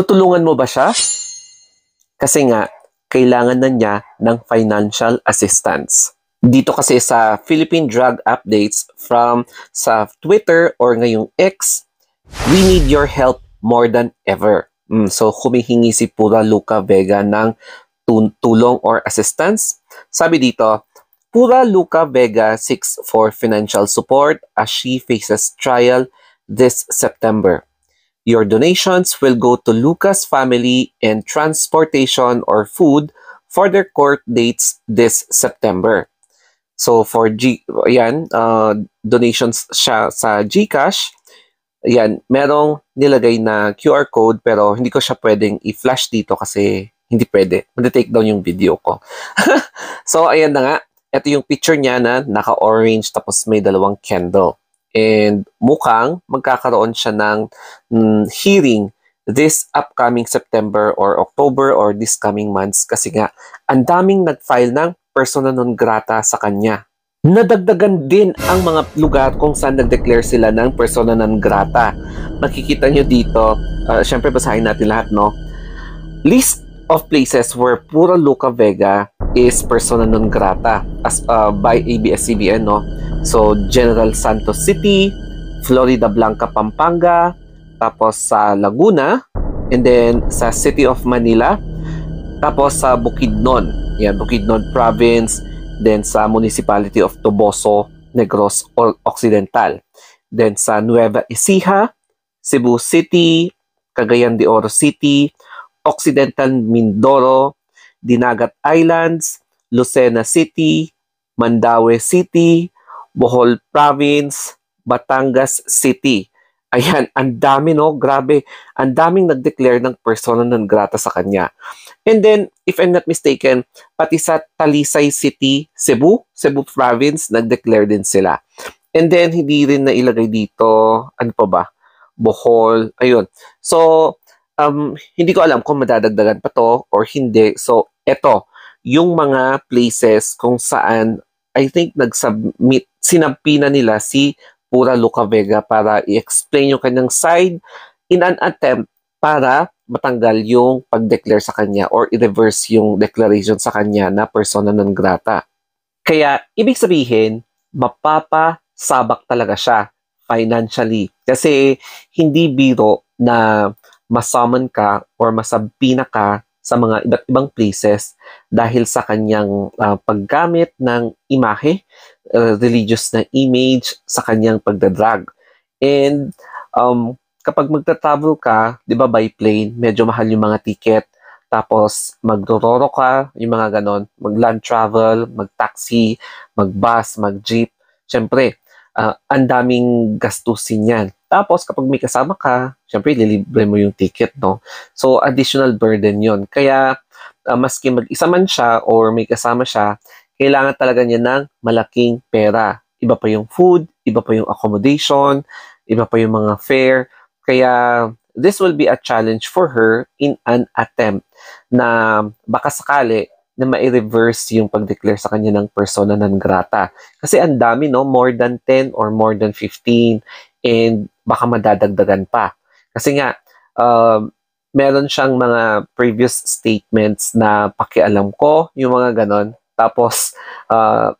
Tutulungan mo ba siya? Kasi nga, kailangan na niya ng financial assistance. Dito kasi sa Philippine Drug Updates from sa Twitter or ngayong X, we need your help more than ever. So, humihingi si Pura Luca Vega ng tulong or assistance. Sabi dito, Pura Luca Vega seeks for financial support as she faces trial this September. Your donations will go to Luca's family and transportation or food for their court dates this September. So for donations siya sa GCash. Ayan, merong nilagay na QR code pero hindi ko siya pwedeng i-flash dito kasi hindi pwede. Mag-take down yung video ko. So ayan na nga. Ito yung picture niya na naka-orange tapos may dalawang candle. And mukhang magkakaroon siya ng hearing this upcoming September or October or this coming months kasi nga ang daming nag-file ng persona non grata sa kanya. Nadagdagan din ang mga lugar kung saan nag-declare sila ng persona non grata. Makikita nyo dito, syempre basahin natin lahat, no? List of places where Pura Luca Vega is persona non grata as by ABS-CBN, no? So, General Santos City, Florida Blanca, Pampanga, tapos sa Laguna, and then sa City of Manila, tapos sa Bukidnon, yan, Bukidnon Province, then sa Municipality of Toboso, Negros Occidental, then sa Nueva Ecija, Cebu City, Cagayan de Oro City, Occidental Mindoro, Dinagat Islands, Lucena City, Mandaue City, Bohol Province, Batangas City. Ayan, ang dami, no? Grabe. Ang daming nag-declare ng persona non grata sa kanya. And then, if I'm not mistaken, pati sa Talisay City, Cebu Province, nag-declare din sila. And then, hindi rin nailagay dito, ano pa ba? Bohol, ayun. So, hindi ko alam kung madadagdagan pa to or hindi. So, eto, yung mga places kung saan, I think, sinampi na nila si Pura Luca Vega para i-explain yung kanyang side in an attempt para matanggal yung pag-declare sa kanya or i-reverse yung declaration sa kanya na persona non grata. Kaya, ibig sabihin, mapapasabak talaga siya financially. Kasi hindi biro na masummon ka or masampina ka sa mga iba't ibang places dahil sa kanyang paggamit ng imahe, religious na image sa kanyang pagdadrag. And kapag magta-travel ka, 'di ba, by plane, medyo mahal yung mga ticket. Tapos magdororo ka, yung mga ganon, mag-land travel, mag-taxi, mag-bus, mag-jeep. Syempre, ang daming gastusin yan. Tapos kapag may kasama ka, syempre lilibre mo yung ticket, no? So additional burden yon. Kaya maski mag-isa man siya or may kasama siya, kailangan talaga niya ng malaking pera. Iba pa yung food, iba pa yung accommodation, iba pa yung mga fare. Kaya this will be a challenge for her in an attempt na baka sakali na ma-reverse yung pag-declare sa kanya ng persona non grata. Kasi ang dami, no? More than 10 or more than 15 and baka madadagdagan pa. Kasi nga, meron siyang mga previous statements na pakialam ko, yung mga ganon. Tapos,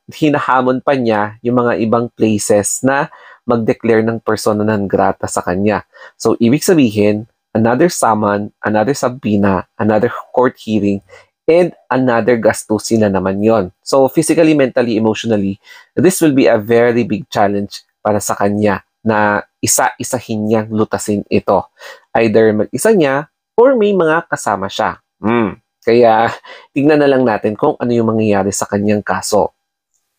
hinahamon pa niya yung mga ibang places na mag-declare ng persona non grata sa kanya. So, ibig sabihin, another summon, another subpoena, another court hearing, and another gastusin na naman yon. So, physically, mentally, emotionally, this will be a very big challenge para sa kanya na isa-isahin niyang lutasin ito. Either mag-isa niya or may mga kasama siya. Kaya, tignan na lang natin kung ano yung mangyayari sa kanyang kaso.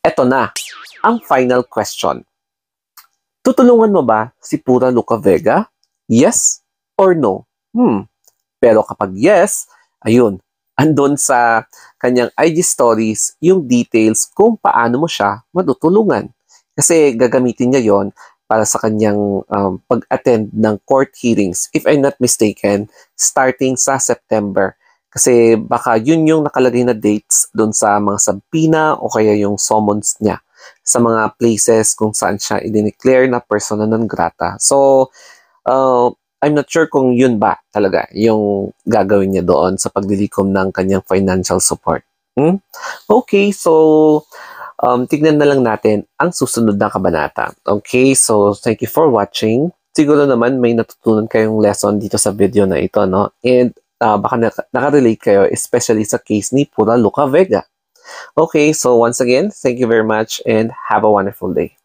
Eto na, ang final question. Tutulungan mo ba si Pura Luca Vega? Yes or no? Pero kapag yes, ayun, andun sa kanyang IG stories yung details kung paano mo siya matutulungan. Kasi gagamitin niya yon para sa kanyang pag-attend ng court hearings, if I'm not mistaken, starting sa September. Kasi baka yun yung nakalagay na dates doon sa mga subpoena o kaya yung summons niya sa mga places kung saan siya i-declare na persona non grata. So, I'm not sure kung yun ba talaga yung gagawin niya doon sa paglilikom ng kanyang financial support. Okay, so tignan na lang natin ang susunod na kabanata. Okay, so thank you for watching. Siguro naman may natutunan kayong lesson dito sa video na ito, no? And baka nakarelate kayo, especially sa case ni Pura Luca Vega. Okay, so once again, thank you very much and have a wonderful day.